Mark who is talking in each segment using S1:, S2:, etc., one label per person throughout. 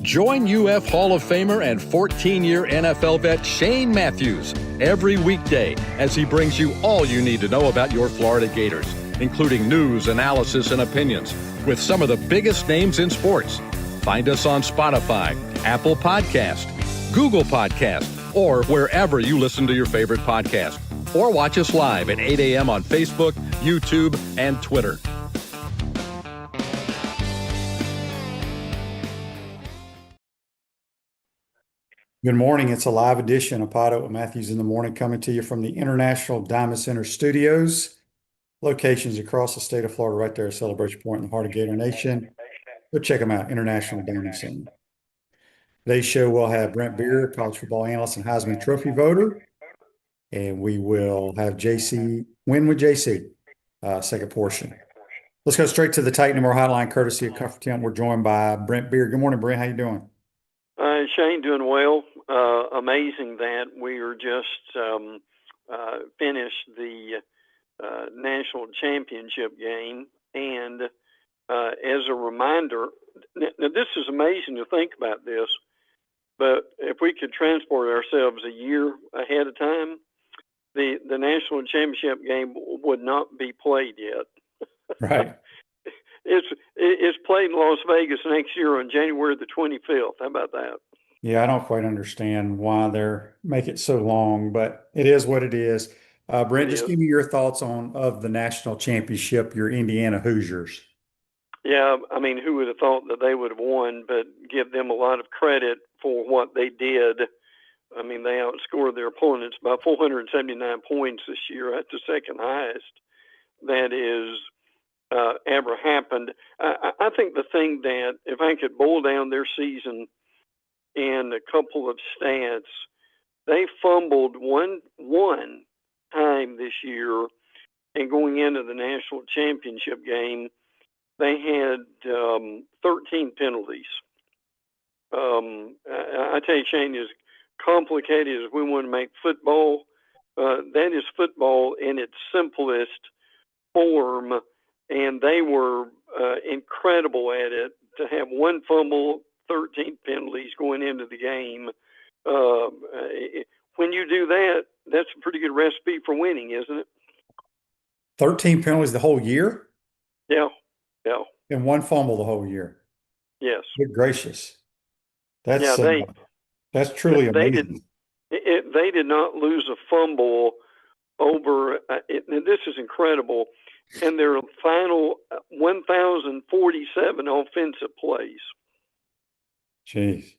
S1: Join UF Hall of Famer and 14-year NFL vet Shane Matthews every weekday as he brings you all you need to know about your Florida Gators, including news, analysis, and opinions with some of the biggest names in sports. Find us on Spotify, Apple Podcast, Google Podcast, or wherever you listen to your favorite podcast. Or watch us live at 8 a.m. on Facebook, YouTube, and Twitter.
S2: Good morning. It's a live edition of PodUp with Matthews in the Morning, coming to you from the International Diamond Center Studios. Locations across the state of Florida, right there at Celebration Point in the heart of Gator Nation. Go check them out, International Diamond Center. Today's show will have Brent Beaird, college football analyst and Heisman Trophy voter. And we will have JC, Win with JC, second portion. Let's go straight to the Titan Moore Hotline, courtesy of Comfort Temp. We're joined by Brent Beaird. Good morning, Brent. How you doing?
S3: Shane, doing well. Amazing that we are just finished the national championship game. And as a reminder, now this is amazing to think about this, but if we could transport ourselves a year ahead of time, the national championship game would not be played yet.
S2: Right.
S3: It's played in Las Vegas next year on January the 25th. How about that?
S2: Yeah, I don't quite understand why they're make it so long, but it is what it is. Brent, just give me your thoughts of the national championship, your Indiana Hoosiers.
S3: Yeah, I mean, who would have thought that they would have won, but give them a lot of credit for what they did. I mean, they outscored their opponents by 479 points this year. That's the second highest that is ever happened. I think the thing that, if I could boil down their season in a couple of stats, they fumbled one time this year, and going into the national championship game, they had 13 penalties. I tell you, Shane, as complicated as we want to make football, that is football in its simplest form, and they were incredible at it. To have one fumble, 13 penalties going into the game. When you do that, that's a pretty good recipe for winning, isn't it?
S2: 13 penalties the whole year?
S3: Yeah.
S2: And one fumble the whole year.
S3: Yes.
S2: Good gracious. That's truly amazing.
S3: They did not lose a fumble over, and this is incredible, in their final 1,047 offensive plays.
S2: Jeez,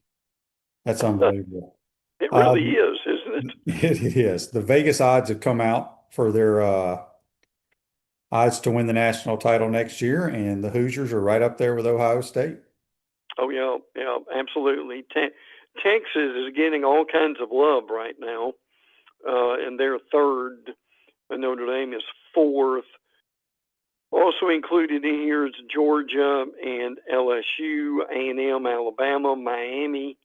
S2: that's unbelievable.
S3: It really is, isn't it?
S2: It is. The Vegas odds have come out for their odds to win the national title next year, and the Hoosiers are right up there with Ohio State.
S3: Oh, yeah, absolutely. Texas is getting all kinds of love right now, and they're third. Notre Dame is fourth. Also included in here is Georgia and LSU, A&M, Alabama, Miami,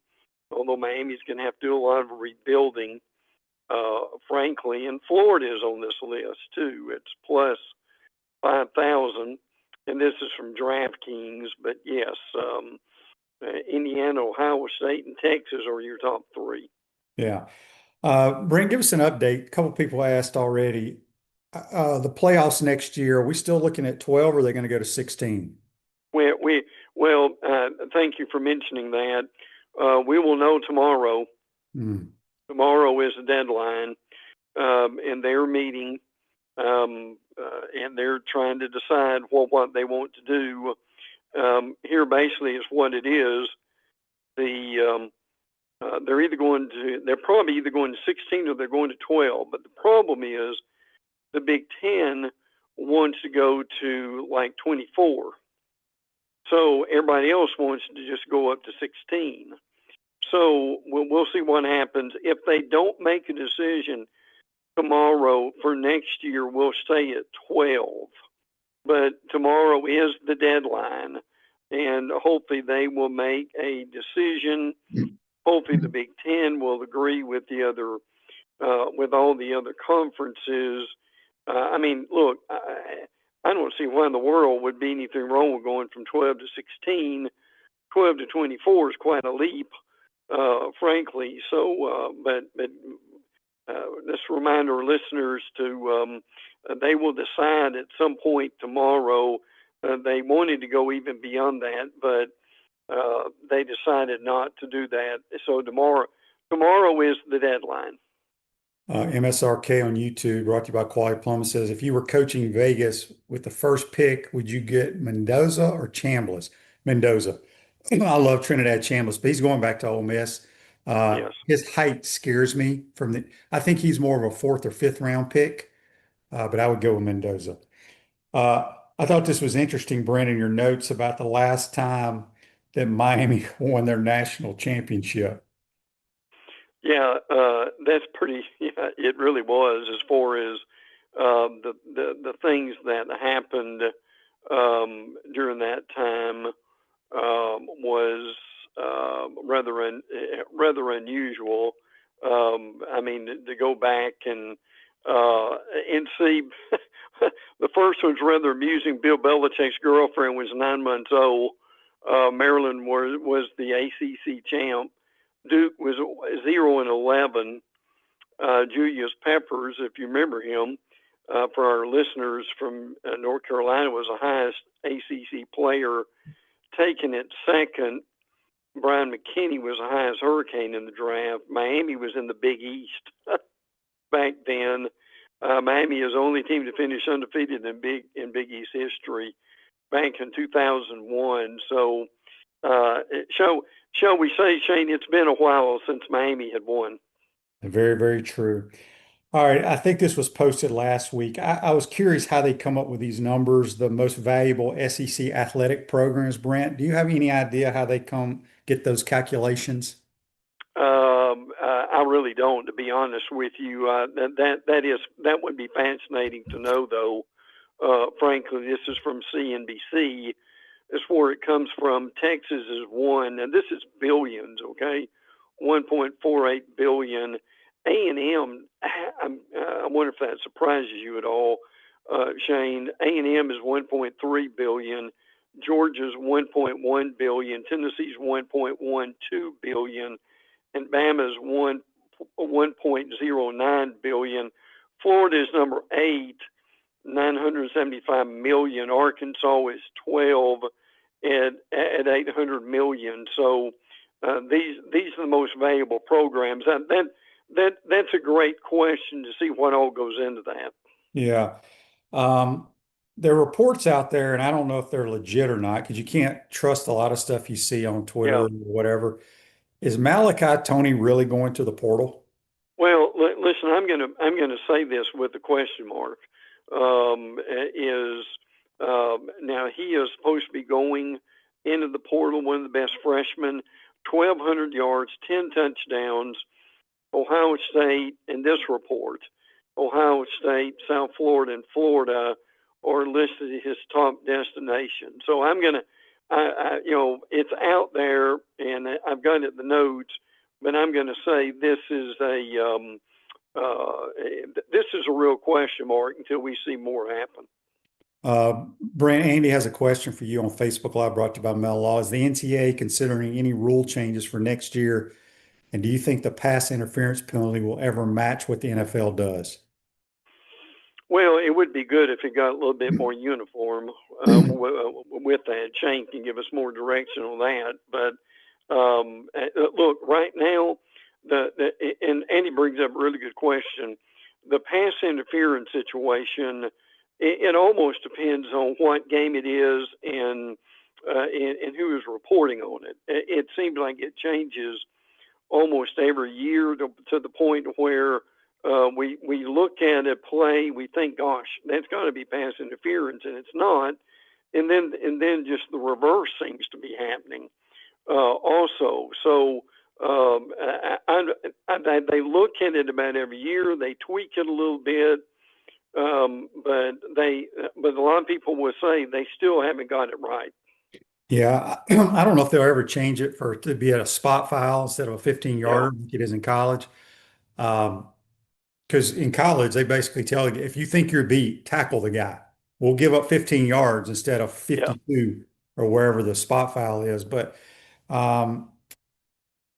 S3: although Miami's going to have to do a lot of rebuilding, frankly. And Florida is on this list, too. It's plus 5,000, and this is from DraftKings. But, yes, Indiana, Ohio State, and Texas are your top three.
S2: Yeah. Brent, give us an update. A couple people asked already. The playoffs next year, are we still looking at 12 or are they going to go to 16?
S3: Well, thank you for mentioning that. We will know tomorrow. Tomorrow is the deadline, and they're meeting, and they're trying to decide what they want to do. Here basically is what it is. They're probably either going to 16 or they're going to 12. But the problem is the Big Ten wants to go to like 24. So everybody else wants to just go up to 16. So we'll see what happens. If they don't make a decision tomorrow for next year, we'll stay at 12. But tomorrow is the deadline, and hopefully they will make a decision. Hopefully the Big Ten will agree with the other, with all the other conferences. I mean, look, I don't see why in the world would be anything wrong with going from 12 to 16. 12 to 24 is quite a leap, frankly. So, but let's remind our listeners to they will decide at some point tomorrow. They wanted to go even beyond that, but they decided not to do that. So tomorrow is the deadline.
S2: MSRK on YouTube, brought to you by Quality Plumber, says, if you were coaching Vegas with the first pick, would you get Mendoza or Chambliss? Mendoza. I love Trinidad Chambliss, but he's going back to Ole Miss.
S3: Yes.
S2: His height scares me I think he's more of a fourth or fifth round pick, but I would go with Mendoza. I thought this was interesting, Brent, in your notes about the last time that Miami won their national championship.
S3: Yeah, that's pretty. Yeah, it really was. As far as the things that happened during that time was rather unusual. I mean, to go back and see the first one's rather amusing. Bill Belichick's girlfriend was 9 months old. Maryland was the ACC champ. Duke was 0-11. Julius Peppers, if you remember him, for our listeners from North Carolina, was the highest ACC player. Taken it second, Brian McKinney was the highest Hurricane in the draft. Miami was in the Big East back then. Miami is the only team to finish undefeated in Big East history back in 2001. So, shall we say, Shane, it's been a while since Miami had won.
S2: Very, very true. All right. I think this was posted last week. I was curious how they come up with these numbers, the most valuable SEC athletic programs, Brent. Do you have any idea how they get those calculations?
S3: I really don't, to be honest with you. That would be fascinating to know, though. Frankly, this is from CNBC. That's where it comes from. Texas is one, and this is billions, okay? 1.48 billion. A&M, I wonder if that surprises you at all, Shane. A&M is 1.3 billion. Georgia's 1.1 billion. Tennessee's 1.12 billion, and Bama's 1.09 billion. Florida is number 8, 975 million. Arkansas is 12 at 800 million. So these are the most valuable programs. That's a great question to see what all goes into that.
S2: Yeah. There are reports out there, and I don't know if they're legit or not, because you can't trust a lot of stuff you see on Twitter or whatever. Is Malachi Tony really going to the portal?
S3: Well, listen, I'm gonna say this with a question mark. Now he is supposed to be going into the portal, one of the best freshmen, 1,200 yards, 10 touchdowns. Ohio State, in this report, Ohio State, South Florida, and Florida are listed as his top destination. So I'm gonna, it's out there, and I've got it in the notes, but I'm gonna say this is a real question mark until we see more happen.
S2: Brent, Andy has a question for you on Facebook Live, brought to you by Mel Law. Is the NCAA considering any rule changes for next year? And do you think the pass interference penalty will ever match what the NFL does?
S3: Well, it would be good if it got a little bit more uniform with that. Shane can give us more direction on that. But look, right now, and Andy brings up a really good question. The pass interference situation, it almost depends on what game it is and who is reporting on it. It seems like it changes almost every year to the point where we look at a play, we think, gosh, that's got to be pass interference, and it's not. And then just the reverse seems to be happening also. So they look at it about every year. They tweak it a little bit, but a lot of people will say they still haven't got it right.
S2: Yeah, I don't know if they'll ever change it to be a spot foul instead of a 15-yarder like it is in college. Because in college, they basically tell you, if you think you're beat, tackle the guy. we'll give up 15 yards instead of 52 or wherever the spot foul is. But um,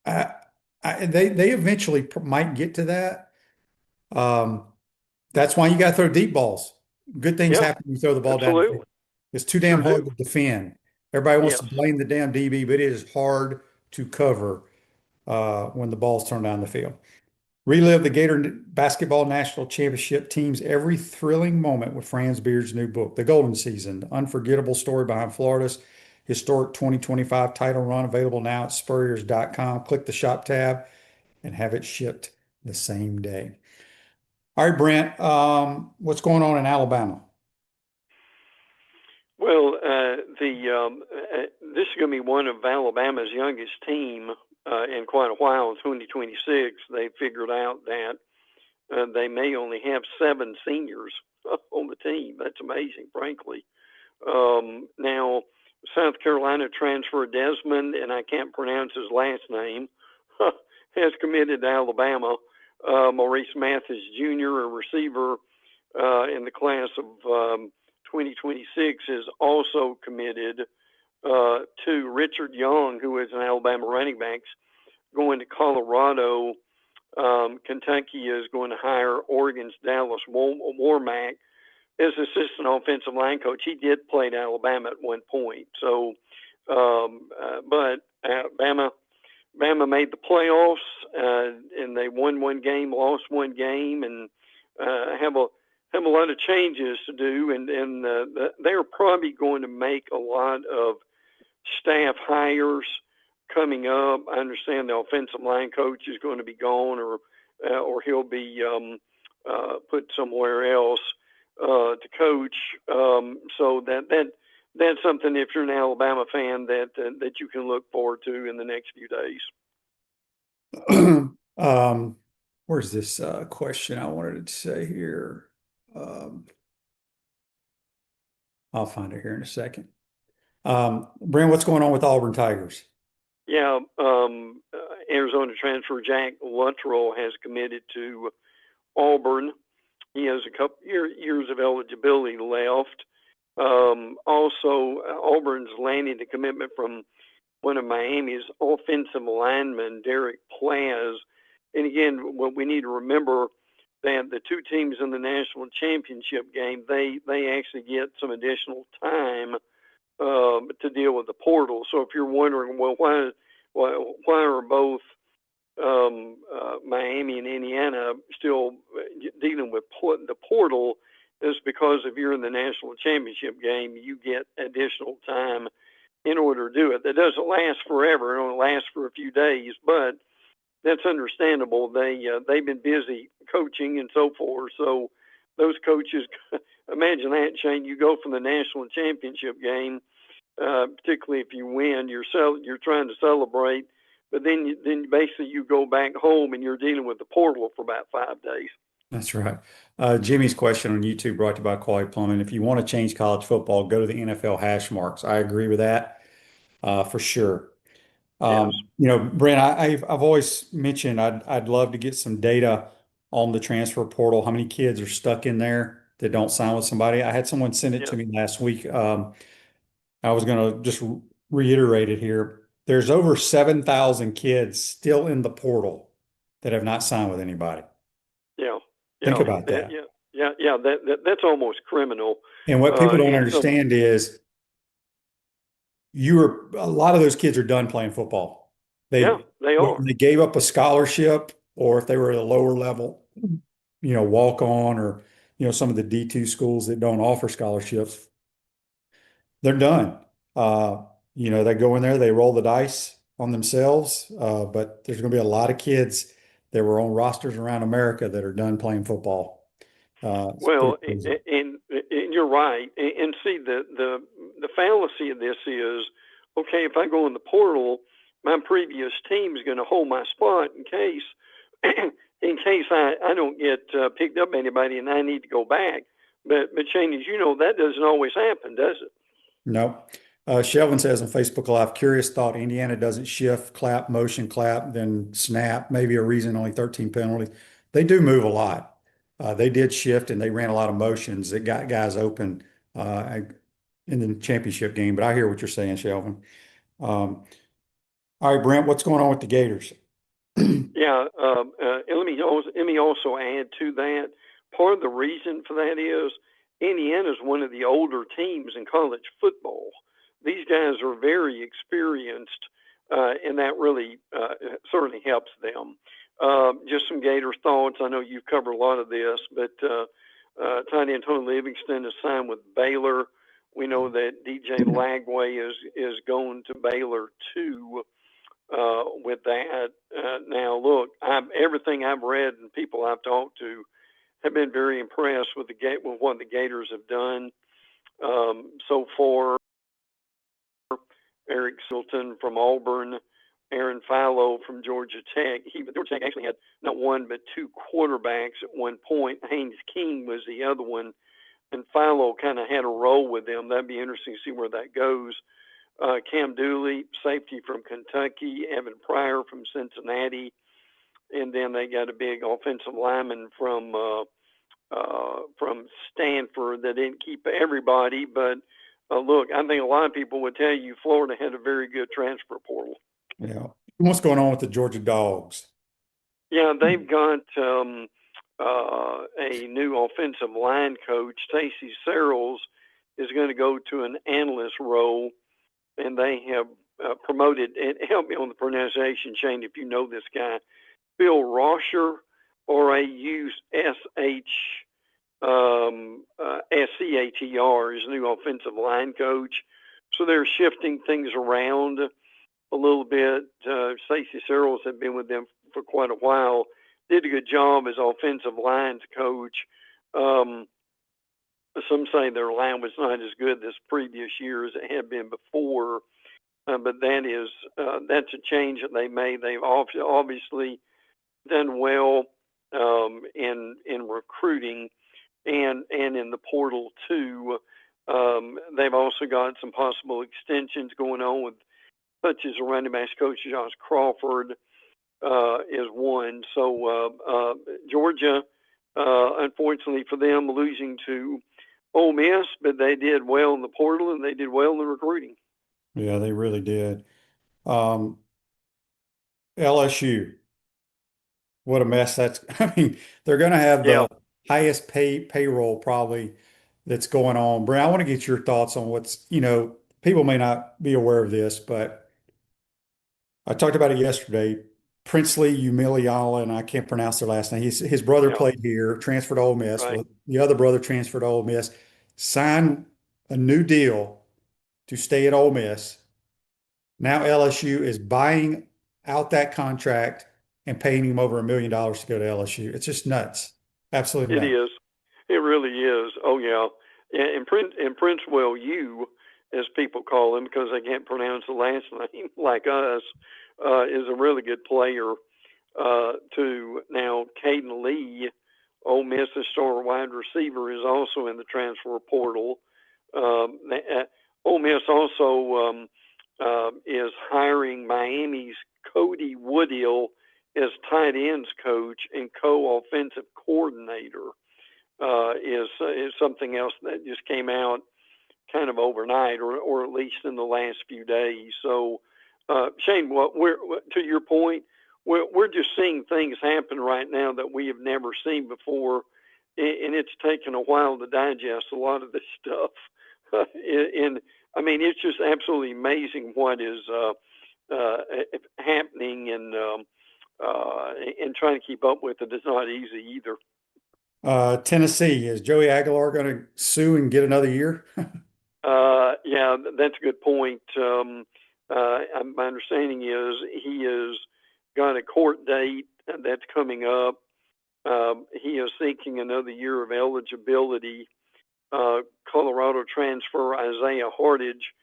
S2: I, they eventually might get to that. Um, that's why you got to throw deep balls. Good things
S3: Yeah,
S2: happen when you throw the ball down the field.
S3: absolutely.
S2: It's too damn
S3: Sure
S2: hard
S3: do.
S2: to defend. Everybody wants
S3: Yes.
S2: to blame the damn DB, but it is hard to cover when the ball's turned down the field. Relive the Gator Basketball National Championship team's every thrilling moment with Brent Beaird's new book, The Golden Season, the unforgettable story behind Florida's historic 2025 title run, available now at spurriers.com. Click the shop tab and have it shipped the same day. All right, Brent, what's going on in Alabama?
S3: Well, this is going to be one of Alabama's youngest team in quite a while. In 2026, they figured out that they may only have 7 seniors on the team. That's amazing, frankly. Now, South Carolina transfer Desmond, and I can't pronounce his last name, has committed to Alabama. Maurice Mathis Jr., a receiver in the class of 2026, is also committed to Richard Young, who is an Alabama running back, going to Colorado. Kentucky is going to hire Oregon's Dallas Warmack as assistant offensive line coach. He did play at Alabama at one point. So, but Bama made the playoffs, and they won one game, lost one game, and have a lot of changes to do. And they're probably going to make a lot of staff hires coming up. I understand the offensive line coach is going to be gone, or he'll be put somewhere else to coach. So that's something, if you're an Alabama fan, that you can look forward to in the next few days.
S2: Where's this question I wanted to say here? I'll find it here in a second. Brent, what's going on with Auburn Tigers?
S3: Yeah, Arizona transfer Jack Luttrell has committed to Auburn. He has a couple years of eligibility left. Also, Auburn's landing a commitment from one of Miami's offensive linemen, Derek Plaz. And again, what we need to remember, that the two teams in the national championship game, they actually get some additional time to deal with the portal. So if you're wondering, well, why are both Miami and Indiana still dealing with the portal, is because if you're in the national championship game, you get additional time in order to do it. That doesn't last forever. It only lasts for a few days, but that's understandable. They've been busy coaching and so forth. So those coaches, imagine that, Shane. You go from the national championship game, particularly if you win, you're trying to celebrate, but then basically you go back home and you're dealing with the portal for about 5 days.
S2: That's right. Jimmy's question on YouTube, brought to you by Quality Plumbing. If you want to change college football, go to the NFL hash marks. I agree with that for sure.
S3: Yes.
S2: Brent, I've always mentioned I'd love to get some data on the transfer portal. How many kids are stuck in there that don't sign with somebody? I had someone send it to me last week. I was going to just reiterate it here. There's over 7,000 kids still in the portal that have not signed with anybody.
S3: Yeah.
S2: Think about that.
S3: Yeah. That's almost criminal.
S2: And what people don't understand is a lot of those kids are done playing football.
S3: They are.
S2: They gave up a scholarship, or if they were at a lower level, walk on, or, some of the D2 schools that don't offer scholarships, they're done. They go in there, they roll the dice on themselves. But there's going to be a lot of kids that were on rosters around America that are done playing football.
S3: Well, and you're right. And see, the fallacy of this is, okay, if I go in the portal, my previous team is going to hold my spot in case I don't get picked up anybody and I need to go back. But Shane, as you know, that doesn't always happen, does it?
S2: No. Shelvin says on Facebook Live, curious thought, Indiana doesn't shift, clap, motion, clap, then snap, maybe a reason, only 13 penalties. They do move a lot. They did shift and they ran a lot of motions that got guys open in the championship game. But I hear what you're saying, Shelvin. All right, Brent, what's going on with the Gators?
S3: Yeah, let me also add to that. Part of the reason for that is Indiana is one of the older teams in college football. These guys are very experienced, and that really certainly helps them. Just some Gator thoughts. I know you've covered a lot of this, but tight end Tony Livingston is signed with Baylor. We know that DJ Lagway is going to Baylor too. With that, now look, everything I've read and people I've talked to have been very impressed with with what the Gators have done so far. Eric Silton from Auburn, Aaron Philo from Georgia Tech. Georgia Tech actually had not one but two quarterbacks at one point. Haynes King was the other one, and Philo kind of had a role with them. That'd be interesting to see where that goes. Cam Dooley, safety from Kentucky, Evan Pryor from Cincinnati, and then they got a big offensive lineman from Stanford that didn't keep everybody. But look, I think a lot of people would tell you Florida had a very good transfer portal.
S2: Yeah. What's going on with the Georgia Dogs?
S3: Yeah, they've got a new offensive line coach. Stacey Searles is going to go to an analyst role. And they have promoted, and help me on the pronunciation, Shane, if you know this guy, Phil Roscher, R-A-U-S-H-S-C-H-E-R, is new offensive line coach. So they're shifting things around a little bit. Stacey Searles had been with them for quite a while, did a good job as offensive lines coach. Some say their line was not as good this previous year as it had been before, but that's a change that they made. They've obviously done well in recruiting and in the portal too. They've also got some possible extensions going on with, such as a running backs coach, Josh Crawford is one. So Georgia, unfortunately for them, losing to Ole Miss, but they did well in the portal and they did well in the recruiting.
S2: Yeah, they really did. LSU, what a mess that's. I mean, they're going to have the highest payroll probably that's going on. Brent, I want to get your thoughts on what's, people may not be aware of this, but I talked about it yesterday. Princely Umiliala, and I can't pronounce their last name. His brother played here, transferred to Ole Miss.
S3: Right.
S2: Well, the other brother transferred to Ole Miss, signed a new deal to stay at Ole Miss. Now LSU is buying out that contract and paying him over $1 million to go to LSU. It's just nuts. Absolutely nuts.
S3: It is. It really is. Oh, yeah. And Princewell U, as people call him, because they can't pronounce the last name like us, is a really good player too. Now, Caden Lee, Ole Miss's star wide receiver, is also in the transfer portal. Ole Miss also is hiring Miami's Cody Woodill as tight ends coach and co-offensive coordinator. Is something else that just came out kind of overnight, or at least in the last few days. So, Shane, to your point, we're just seeing things happen right now that we have never seen before, and it's taken a while to digest a lot of this stuff. And I mean, it's just absolutely amazing what is happening, and trying to keep up with it is not easy either.
S2: Tennessee, is Joey Aguilar going to sue and get another year?
S3: Yeah, that's a good point. My understanding is he has got a court date that's coming up. He is seeking another year of eligibility. Colorado transfer Isaiah Hartage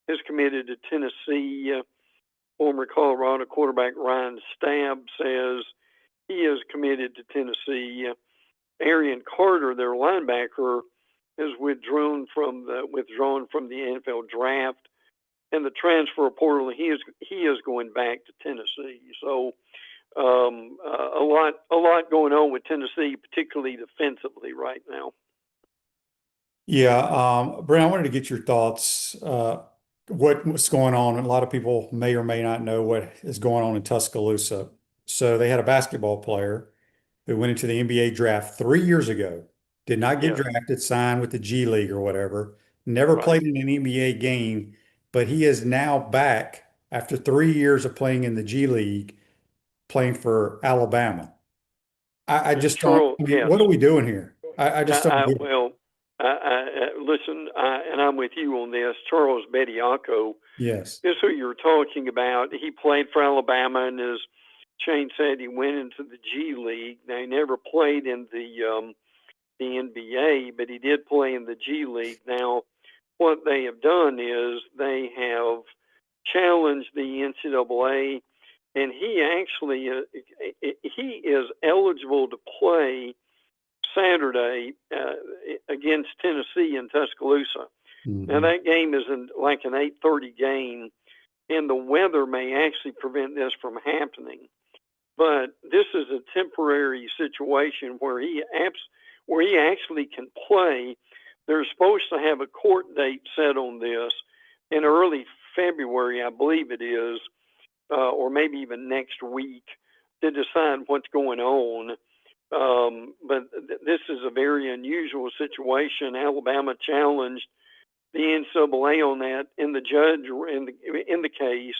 S3: is committed to Tennessee. Former Colorado quarterback Ryan Stabb says he is committed to Tennessee. Arian Carter, their linebacker, is withdrawn from the NFL draft, and the transfer portal. He is going back to Tennessee. So a lot going on with Tennessee, particularly defensively right now.
S2: Yeah, Brent, I wanted to get your thoughts. What's going on? A lot of people may or may not know what is going on in Tuscaloosa. So they had a basketball player who went into the NBA draft 3 years ago, did not get
S3: Yes,
S2: drafted, signed with the G League or whatever, never
S3: right.
S2: played in an NBA game, but he is now back after 3 years of playing in the G League, playing for Alabama. I just don't,
S3: Charles,
S2: I mean,
S3: yes.
S2: what are we doing here? I just don't get it.
S3: Well, listen, and I'm with you on this. Charles Bediako
S2: Yes.
S3: is who you're talking about. He played for Alabama, and as Shane said, he went into the G League. Now, he never played in the NBA, but he did play in the G League. Now, what they have done is they have challenged the NCAA, and he is eligible to play Saturday against Tennessee in Tuscaloosa. Now
S2: Mhm.
S3: that game is like an 8:30 game, and the weather may actually prevent this from happening. But this is a temporary situation where he actually can play. They're supposed to have a court date set on this in early February, I believe it is, or maybe even next week, to decide what's going on. But this is a very unusual situation. Alabama challenged the NCAA on that, and the judge in the case.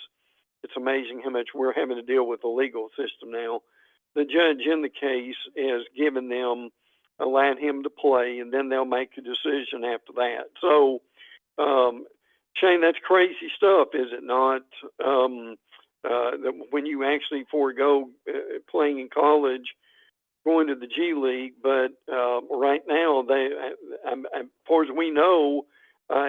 S3: It's amazing how much we're having to deal with the legal system now. The judge in the case has given them, allowed him to play, and then they'll make a decision after that. So, Shane, that's crazy stuff, is it not? When you actually forego playing in college, going to the G League, but right now, as far as we know,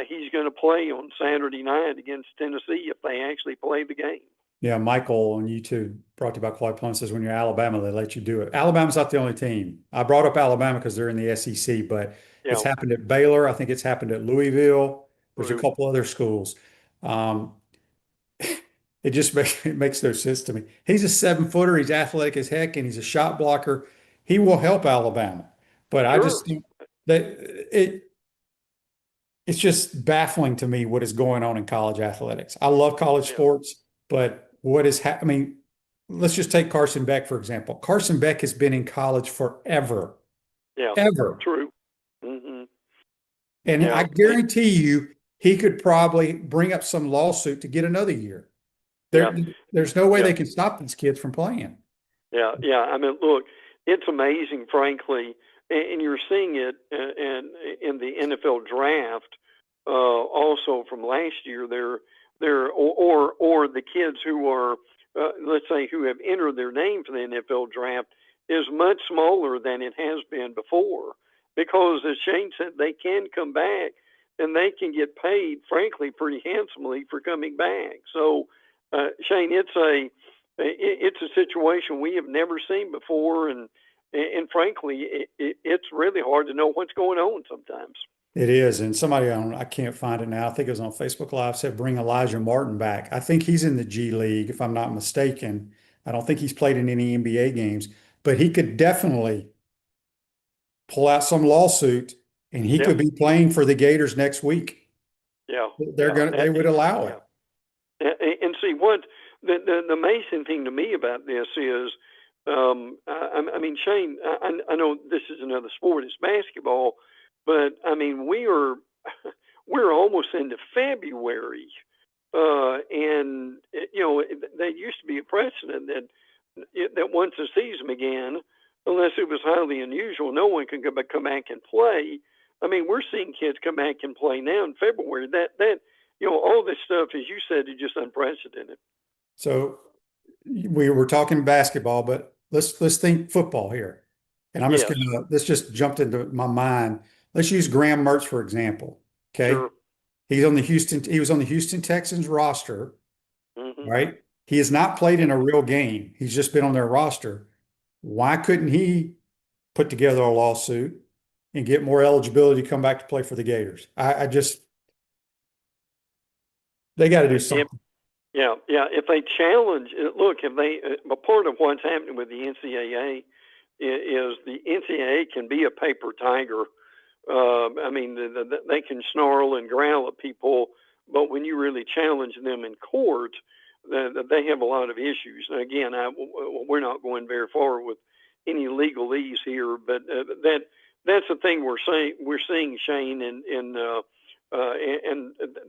S3: he's going to play on Saturday night against Tennessee if they actually play the game.
S2: Yeah, Michael on YouTube brought to you by Clark Plum says when you're Alabama, they let you do it. Alabama's not the only team. I brought up Alabama because they're in the SEC, but it's
S3: Yeah,
S2: happened at Baylor. I think it's happened at Louisville. There's a
S3: true.
S2: couple other schools. Um, it just it makes no sense to me. He's a 7-footer. He's athletic as heck, and he's a shot blocker. He will help Alabama, but I
S3: Sure.
S2: just think that it's just baffling to me what is going on in college athletics. I love college
S3: Yeah.
S2: sports, but what is I mean, let's just take Carson Beck, for example. Carson Beck has been in college forever,
S3: Yeah.
S2: ever.
S3: True. Hmm.
S2: And I
S3: Yeah.
S2: guarantee you he could probably bring up some lawsuit to get another year.
S3: Yeah.
S2: There's no way
S3: Yeah.
S2: they can stop these kids from playing.
S3: Yeah. Yeah. I mean, look, it's amazing, frankly, and you're seeing it in the NFL draft. Also from last year, or the kids who are, let's say, who have entered their name for the NFL draft is much smaller than it has been before, because as Shane said, they can come back and they can get paid, frankly, pretty handsomely for coming back. So, Shane, it's a situation we have never seen before, and frankly, it's really hard to know what's going on sometimes.
S2: It is. And somebody on, I can't find it now. I think it was on Facebook Live said bring Elijah Martin back. I think he's in the G League, if I'm not mistaken. I don't think he's played in any NBA games, but he could definitely pull out some lawsuit and he
S3: Yeah,
S2: could be playing for the Gators next week.
S3: yeah, yeah.
S2: They would allow
S3: Yeah.
S2: it.
S3: And see what the amazing thing to me about this is, I mean, Shane, I know this is another sport, it's basketball, but I mean, we're almost into February, and there used to be a precedent that once the season began, unless it was highly unusual, no one can come back and play. I mean, we're seeing kids come back and play now in February. All this stuff, as you said, is just unprecedented.
S2: So we were talking basketball, but let's think football here. And I'm just
S3: Yes,
S2: gonna this just jumped into my mind. Let's use Graham Mertz, for example. Okay.
S3: sure.
S2: He was on the Houston Texans roster,
S3: Hmm.
S2: right? He has not played in a real game. He's just been on their roster. Why couldn't he put together a lawsuit and get more eligibility to come back to play for the Gators? I just they got to do
S3: If,
S2: something.
S3: yeah, yeah. If they challenge, look, if they, a part of what's happening with the NCAA is the NCAA can be a paper tiger I mean, they can snarl and growl at people, but when you really challenge them in court, they have a lot of issues. And again, we're not going very far with any legalese here, but that's the thing we're seeing, Shane, and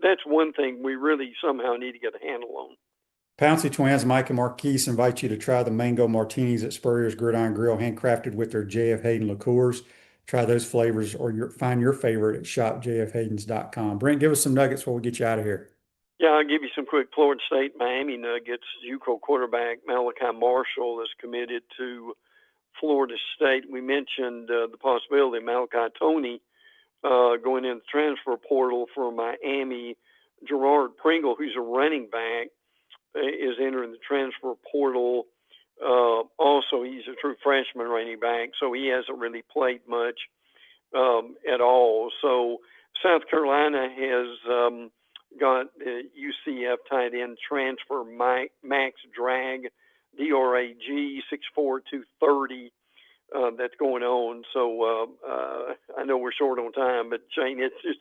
S3: that's one thing we really somehow need to get a handle on.
S2: Pouncey Twins, Mike and Marquise invite you to try the mango martinis at Spurrier's Gridiron Grill, handcrafted with their J.F. Hayden liqueurs. Try those flavors, or find your favorite at shopjfhaydens.com. Brent, give us some nuggets before we get you out of here.
S3: Yeah, I'll give you some quick Florida State Miami nuggets. JUCO quarterback Malachi Marshall is committed to Florida State. We mentioned the possibility of Malachi Toney going in the transfer portal for Miami. Gerard Pringle, who's a running back, is entering the transfer portal. Also, he's a true freshman running back, so he hasn't really played much at all. So South Carolina has got UCF tight end transfer Max Drag, D-R-A-G, 6'4", 230. That's going on. So I know we're short on time, but Shane, it's just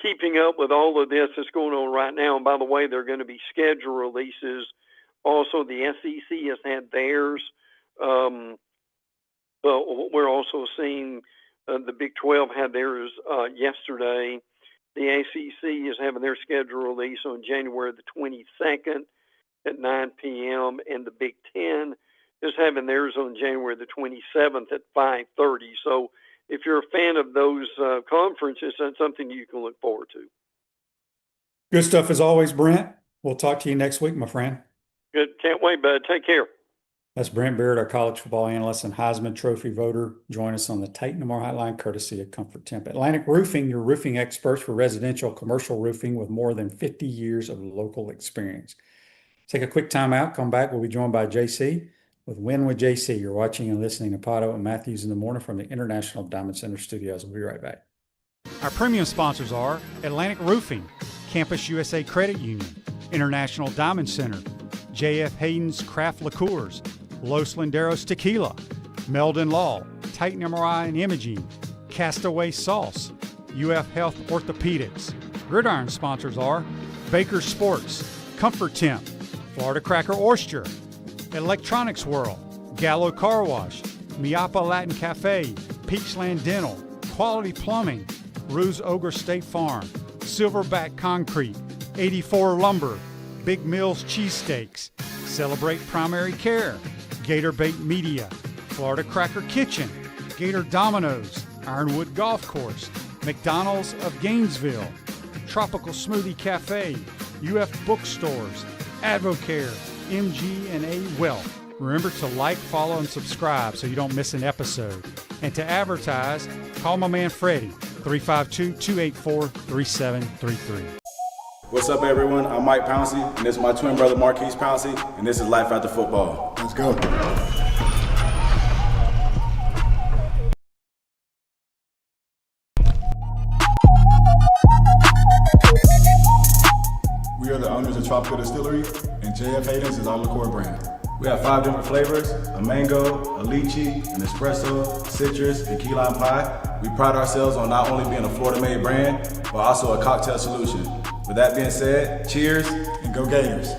S3: keeping up with all of this that's going on right now. And by the way, there are going to be schedule releases. Also, the SEC has had theirs. But we're also seeing the Big 12 had theirs yesterday. The ACC is having their schedule release on January the 22nd at 9 p.m. And the Big 10 is having theirs on January the 27th at 5:30. So if you're a fan of those conferences, that's something you can look forward to.
S2: Good stuff as always, Brent. We'll talk to you next week, my friend.
S3: Good. Can't wait, bud. Take care.
S2: That's Brent Beaird, our college football analyst and Heisman Trophy voter. Join us on the Titan Tomorrow Hotline, courtesy of Comfort Temp. Atlantic Roofing, your roofing experts for residential, commercial roofing with more than 50 years of local experience. Take a quick time out. Come back. We'll be joined by JC with Win with JC. You're watching and listening to PodUp and Matthews in the Morning from the International Diamond Center Studios. We'll be right back.
S4: Our premium sponsors are Atlantic Roofing, Campus USA Credit Union, International Diamond Center, J.F. Hayden's Craft Liqueurs, Los Linderos Tequila, Meldon Law, Titan MRI and Imaging, Castaway Sauce, UF Health Orthopedics. Gridiron sponsors are Baker Sports, Comfort Temp, Florida Cracker Oyster, Electronics World, Gallo Car Wash, Miapa Latin Cafe, Peachland Dental, Quality Plumbing, Ruse Ogre State Farm, Silverback Concrete, 84 Lumber, Big Mills Cheesesteaks, Celebrate Primary Care, Gator Bait Media, Florida Cracker Kitchen, Gator Dominoes, Ironwood Golf Course, McDonald's of Gainesville, Tropical Smoothie Cafe, UF Bookstores, Advocare, MG&A Wealth. Remember to like, follow, and subscribe so you don't miss an episode. And to advertise, call my man Freddie, 352-284-3733.
S5: What's up, everyone? I'm Mike Pouncey, and this is my twin brother Marquise Pouncey, and this is Life After Football.
S6: Let's go. We are the owners of Tropical Distillery, and J.F. Hayden's is our liqueur brand.
S5: We have 5 different flavors: a mango, a lychee, an espresso, citrus, and key lime pie. We pride ourselves on not only being a Florida-made brand, but also a cocktail solution. With that being said, cheers
S6: And go Gators.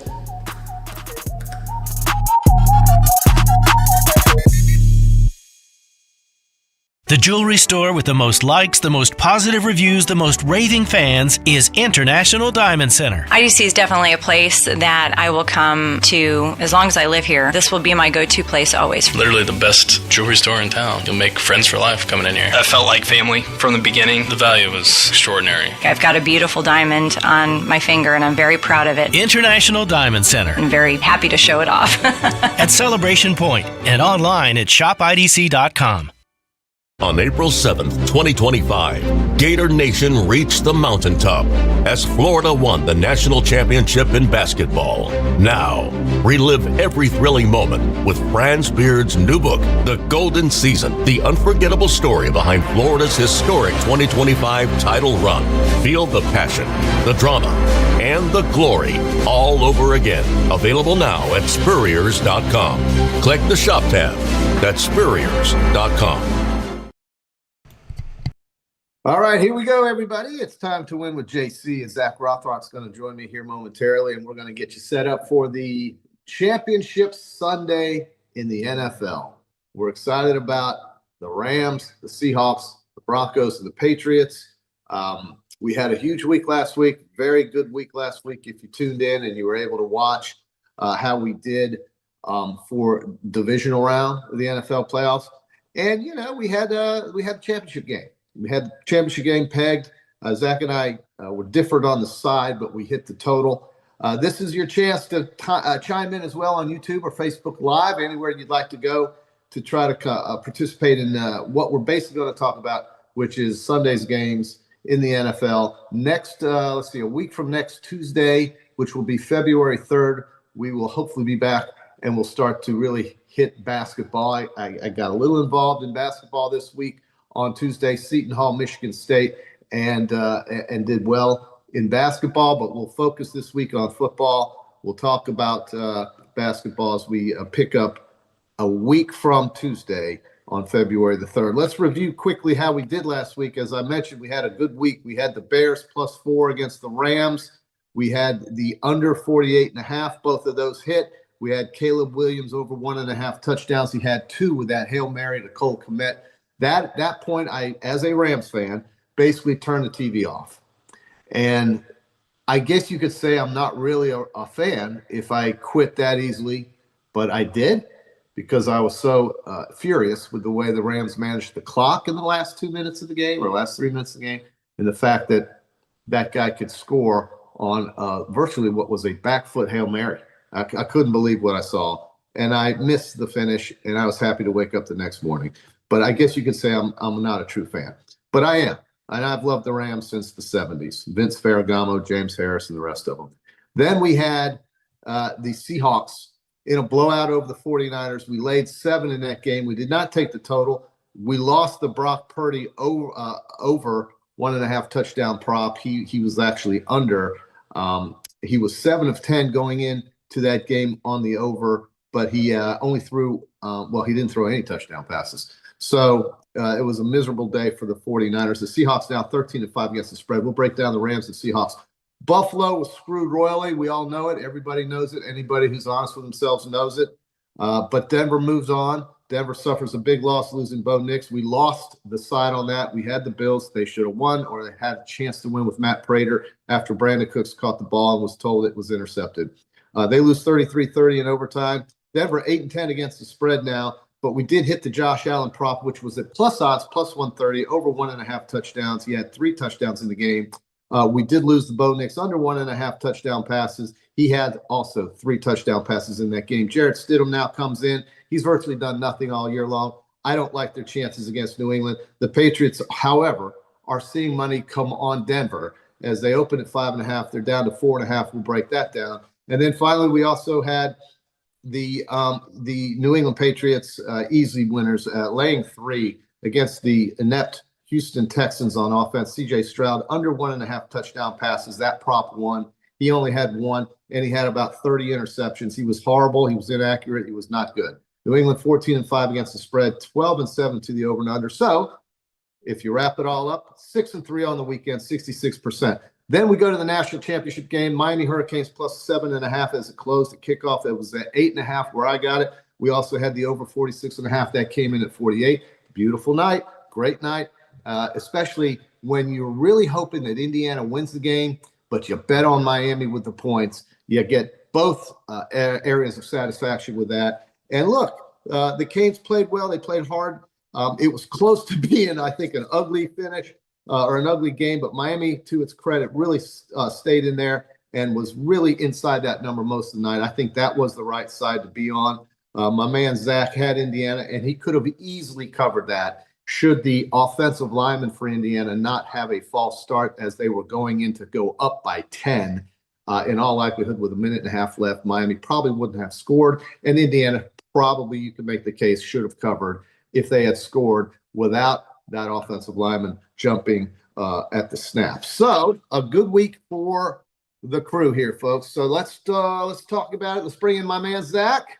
S7: The jewelry store with the most likes, the most positive reviews, the most raving fans is International Diamond Center.
S8: IDC is definitely a place that I will come to as long as I live here. This will be my go-to place always.
S9: Literally the best jewelry store in town. You'll make friends for life coming in here. I felt like family from the beginning. The value was extraordinary.
S8: I've got a beautiful diamond on my finger, and I'm very proud of it.
S7: International Diamond Center.
S8: I'm very happy to show it off.
S7: At Celebration Point and online at shopidc.com.
S10: On April 7th, 2025, Gator Nation reached the mountaintop as Florida won the national championship in basketball. Now, relive every thrilling moment with Brent Beaird's new book, The Golden Season, the unforgettable story behind Florida's historic 2025 title run. Feel the passion, the drama, and the glory all over again. Available now at Spurriers.com. Click the shop tab. That's Spurriers.com.
S11: All right, here we go, everybody. It's time to win with JC, and Zach Rothrock's going to join me here momentarily, and we're going to get you set up for the championship Sunday in the NFL. We're excited about the Rams, the Seahawks, the Broncos, and the Patriots. We had a huge week last week, very good week last week. If you tuned in and you were able to watch how we did for divisional round of the NFL playoffs, and we had a championship game. We had the championship game pegged. Zach and I were differed on the side, but we hit the total. This is your chance to chime in as well on YouTube or Facebook Live, anywhere you'd like to go to try to participate in what we're basically going to talk about, which is Sunday's games in the NFL. Next, a week from next Tuesday, which will be February 3rd, we will hopefully be back and we'll start to really hit basketball. I got a little involved in basketball this week. On Tuesday, Seton Hall, Michigan State, and did well in basketball, but we'll focus this week on football. We'll talk about basketball as we pick up a week from Tuesday on February the 3rd. Let's review quickly how we did last week. As I mentioned, we had a good week. We had the Bears +4 against the Rams. We had the under 48.5. Both of those hit. We had Caleb Williams over 1.5 touchdowns. He had 2 with that Hail Mary to Cole Kmet. At that point, I, as a Rams fan, basically turned the TV off. And I guess you could say I'm not really a fan if I quit that easily, but I did because I was so furious with the way the Rams managed the clock in the last 2 minutes of the game or last 3 minutes of the game, and the fact that that guy could score on virtually what was a back foot Hail Mary. I couldn't believe what I saw, and I missed the finish, and I was happy to wake up the next morning. But I guess you could say I'm not a true fan. But I am. And I've loved the Rams since the 70s. Vince Ferragamo, James Harris, and the rest of them. Then we had the Seahawks in a blowout over the 49ers. We laid 7 in that game. We did not take the total. We lost the Brock Purdy over 1.5 touchdown prop. He was actually under. He was 7 of 10 going into that game on the over, but he only threw he didn't throw any touchdown passes. So it was a miserable day for the 49ers. The Seahawks now 13-5 against the spread. We'll break down the Rams and Seahawks. Buffalo was screwed royally. We all know it. Everybody knows it. Anybody who's honest with themselves knows it. But Denver moves on. Denver suffers a big loss losing Bo Nix. We lost the side on that. We had the Bills. They should have won, or they had a chance to win with Matt Prater after Brandon Cooks caught the ball and was told it was intercepted. They lose 33-30 in overtime. Denver 8-10 against the spread now. But we did hit the Josh Allen prop, which was at plus odds, plus 130, over 1.5 touchdowns. He had 3 touchdowns in the game. We did lose the Bo Nix under 1.5 touchdown passes. He had also 3 touchdown passes in that game. Jarrett Stidham now comes in. He's virtually done nothing all year long. I don't like their chances against New England. The Patriots, however, are seeing money come on Denver as they open at 5.5. They're down to 4.5. We'll break that down. And then finally, we also had the New England Patriots easy winners, laying 3 against the inept Houston Texans on offense. C.J. Stroud under 1.5 touchdown passes. That prop won. He only had 1, and he had about 30 interceptions. He was horrible. He was inaccurate. He was not good. New England 14-5 against the spread, 12-7 to the over and under. So if you wrap it all up, 6-3 on the weekend, 66%. Then we go to the national championship game, Miami Hurricanes plus 7.5 as it closed at kickoff. It was at 8.5 where I got it. We also had the over 46.5 that came in at 48. Beautiful night, great night, especially when you're really hoping that Indiana wins the game, but you bet on Miami with the points. You get both areas of satisfaction with that. And look, the Canes played well. They played hard. It was close to being, I think, an ugly finish. Or an ugly game, but Miami, to its credit, really stayed in there and was really inside that number most of the night. I think that was the right side to be on. My man Zach had Indiana, and he could have easily covered that should the offensive lineman for Indiana not have a false start as they were going in to go up by 10. In all likelihood, with 1.5 minutes left, Miami probably wouldn't have scored, and Indiana probably, you could make the case, should have covered if they had scored without that offensive lineman jumping at the snap. So a good week for the crew here, folks. So let's talk about it. Let's bring in my man Zach,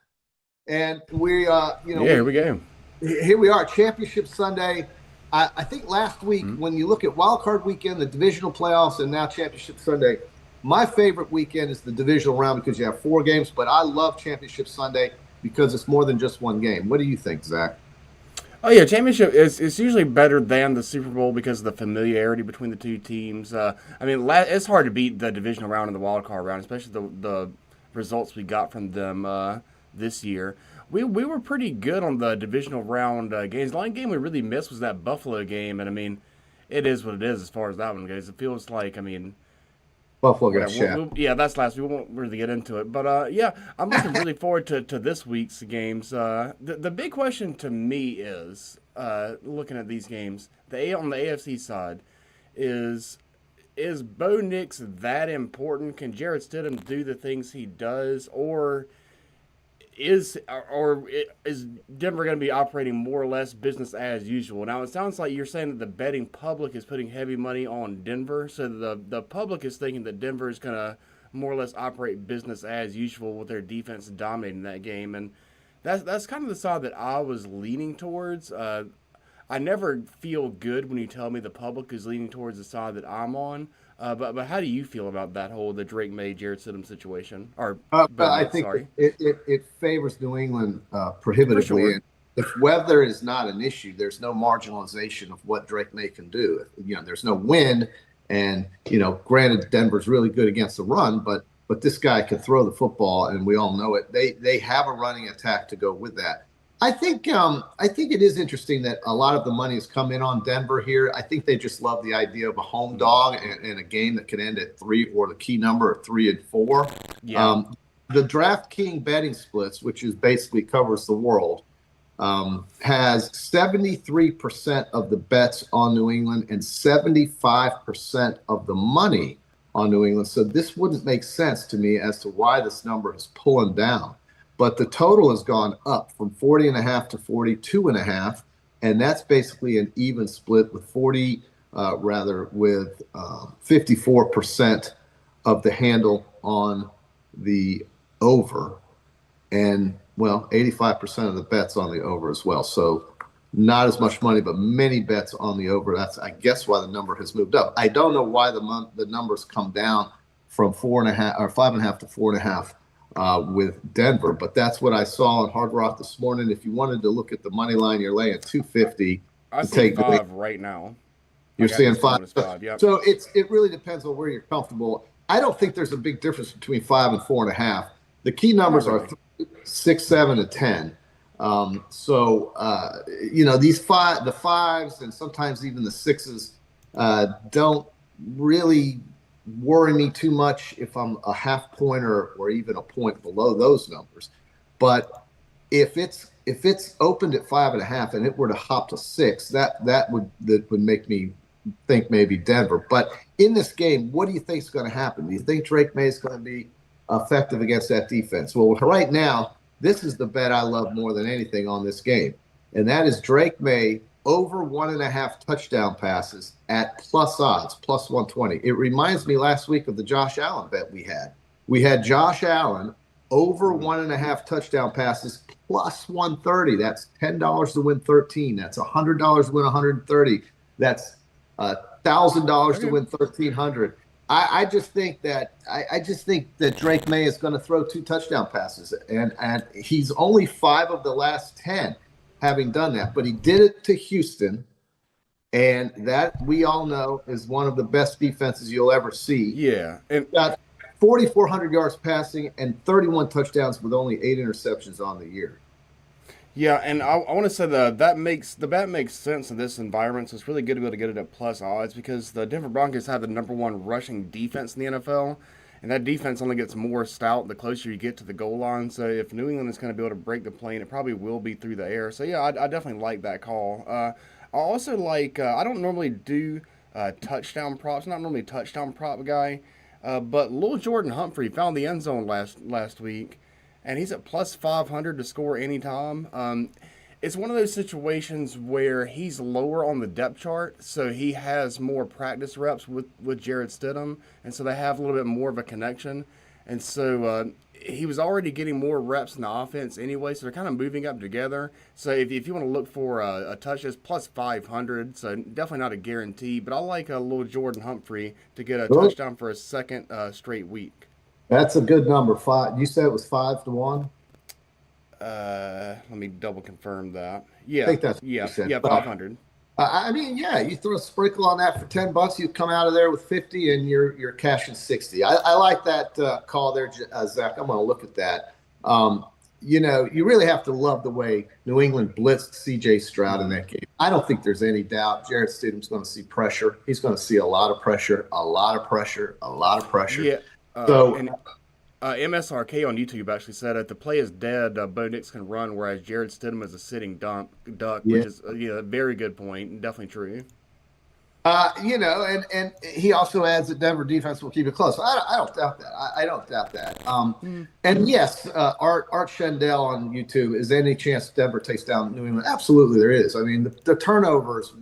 S11: and we here we go. Here we are, Championship Sunday. I think last week, when you look at Wild Card Weekend, the divisional playoffs, and now Championship Sunday, my favorite weekend is the divisional round because you have 4 games, but I love Championship Sunday because it's more than just one game. What do you think, Zach?
S12: Oh yeah, championship is usually better than the Super Bowl because of the familiarity between the two teams. I mean, it's hard to beat the divisional round and the wild card round, especially the results we got from them this year. We were pretty good on the divisional round games. The only game we really missed was that Buffalo game, and I mean, it is what it is as far as that one goes. It feels like, I mean,
S11: Buffalo got shot.
S12: yeah, that's last. We won't really get into it, but yeah, I'm looking really forward to this week's games. The big question to me is looking at these games. On the AFC side, is Bo Nix that important? Can Jarrett Stidham do the things he does, or is Denver going to be operating more or less business as usual? Now, it sounds like you're saying that the betting public is putting heavy money on Denver, so the public is thinking that Denver is going to more or less operate business as usual with their defense dominating that game, and that's kind of the side that I was leaning towards. I never feel good when you tell me the public is leaning towards the side that I'm on. But how do you feel about the Drake May, Jarrett Stidham situation?
S11: I think it favors New England prohibitively.
S12: Sure.
S11: And if weather is not an issue, there's no marginalization of what Drake May can do. There's no wind, and granted, Denver's really good against the run, but this guy can throw the football, and we all know it. They have a running attack to go with that. I think it is interesting that a lot of the money has come in on Denver here. I think they just love the idea of a home dog and a game that can end at 3, or the key number of 3 and 4.
S12: Yeah.
S11: The DraftKings betting splits, which is basically covers the world, has 73% of the bets on New England and 75% of the money on New England. So this wouldn't make sense to me as to why this number is pulling down. But the total has gone up from 40.5 to 42.5, and that's basically an even split with 54% of the handle on the over, and 85% of the bets on the over as well. So not as much money, but many bets on the over. That's, I guess, why the number has moved up. I don't know why the numbers come down from 4.5 or 5.5 to 4.5. With Denver, but that's what I saw on Hard Rock this morning. If you wanted to look at the money line, you're laying 250.
S12: I see 5 right now.
S11: You're seeing 5.
S12: Yep.
S11: So it really depends on where you're comfortable. I don't think there's a big difference between 5 and 4.5. The key numbers are 3, 6, 7, and 10. The 5s and sometimes even the 6s don't really worry me too much if I'm a half point or even a point below those numbers. But if it's opened at 5.5 and it were to hop to 6, that would make me think maybe Denver. But in this game, what do you think is going to happen? Do you think Drake May is going to be effective against that defense? Well, right now, this is the bet I love more than anything on this game, and that is Drake May over 1.5 touchdown passes at plus odds, plus 120. It reminds me last week of the Josh Allen bet we had. We had Josh Allen over 1.5 touchdown passes plus 130. That's $10 to win 13. That's $100 to win 130. That's $1,000 to win 1,300. I just think that Drake May is going to throw 2 touchdown passes, and he's only 5 of the last 10. Having done that, but he did it to Houston, and that we all know is one of the best defenses you'll ever see.
S12: Yeah, and
S11: got 4,400 yards passing and 31 touchdowns with only 8 interceptions on the year.
S12: Yeah, and I want to say the bet makes sense in this environment. So it's really good to be able to get it at plus odds because the Denver Broncos have the #1 rushing defense in the NFL. And that defense only gets more stout the closer you get to the goal line. So if New England is going to be able to break the plane, it probably will be through the air. So, yeah, I definitely like that call. I also like I don't normally do touchdown props. I'm not normally a touchdown prop guy. But Lil Jordan Humphrey found the end zone last week, and he's at plus 500 to score anytime. It's one of those situations where he's lower on the depth chart, so he has more practice reps with Jarrett Stidham, and so they have a little bit more of a connection. And so he was already getting more reps in the offense anyway, so they're kind of moving up together. So if you want to look for a touch, it's plus 500, so definitely not a guarantee. But I like a little Jordan Humphrey to get a touchdown for a second straight week.
S11: That's a good number. You said it was 5-1?
S12: Let me double confirm that. Yeah,
S11: I think that's
S12: 500.
S11: I mean, yeah, you throw a sprinkle on that for $10, you come out of there with 50, and you're cashing 60. I like that call there, Zach. I'm going to look at that. You really have to love the way New England blitzed C.J. Stroud in that game. I don't think there's any doubt Jarrett Stidham's going to see pressure. He's going to see a lot of pressure.
S12: Yeah. MSRK on YouTube actually said if the play is dead, Bo Nix can run, whereas Jarrett Stidham is a sitting duck, which is a very good point. Definitely true.
S11: And he also adds that Denver defense will keep it close. I don't doubt that. I don't doubt that. And yes, Art Shendell on YouTube, is there any chance Denver takes down New England? Absolutely, there is. I mean, the turnovers